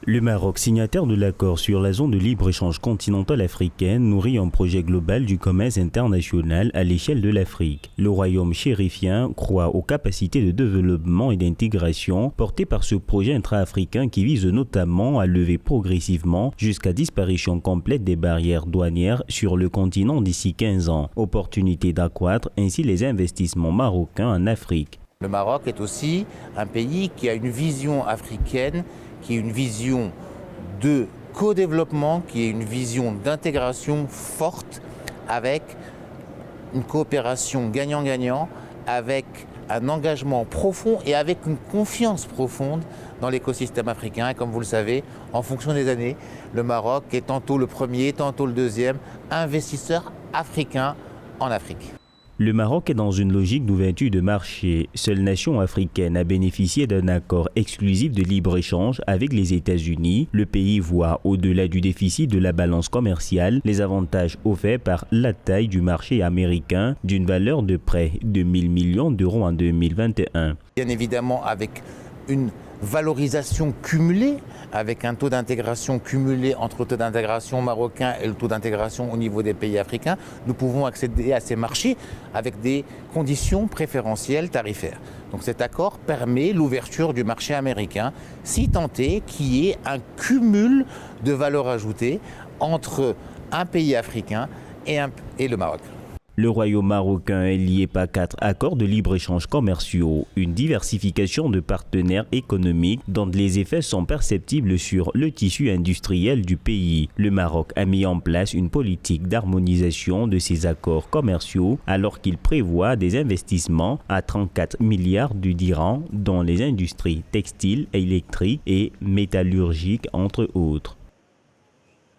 Le Maroc, signataire de l'accord sur la zone de libre-échange continentale africaine, nourrit un projet global du commerce international à l'échelle de l'Afrique. Le royaume chérifien croit aux capacités de développement et d'intégration portées par ce projet intra-africain qui vise notamment à lever progressivement jusqu'à disparition complète des barrières douanières sur le continent d'ici 15 ans. Opportunité d'accroître ainsi les investissements marocains en Afrique. Le Maroc est aussi un pays qui a une vision africaine, qui est une vision de co-développement, qui est une vision d'intégration forte avec une coopération gagnant-gagnant, avec un engagement profond et avec une confiance profonde dans l'écosystème africain. Et comme vous le savez, en fonction des années, le Maroc est tantôt le premier, tantôt le deuxième investisseur africain en Afrique. Le Maroc est dans une logique d'ouverture de marché. Seule nation africaine à bénéficier d'un accord exclusif de libre-échange avec les États-Unis. Le pays voit, au-delà du déficit de la balance commerciale, les avantages offerts par la taille du marché américain d'une valeur de près de 1 000 millions d'euros en 2021. Bien évidemment, avec une valorisation cumulée, avec un taux d'intégration cumulé entre le taux d'intégration marocain et le taux d'intégration au niveau des pays africains, nous pouvons accéder à ces marchés avec des conditions préférentielles tarifaires. Donc cet accord permet l'ouverture du marché américain, si tant est qu'il y ait un cumul de valeur ajoutée entre un pays africain et le Maroc. Le royaume marocain est lié par 4 accords de libre-échange commerciaux, une diversification de partenaires économiques dont les effets sont perceptibles sur le tissu industriel du pays. Le Maroc a mis en place une politique d'harmonisation de ces accords commerciaux alors qu'il prévoit des investissements à 34 milliards de dirhams dans les industries textiles, électriques et métallurgiques entre autres.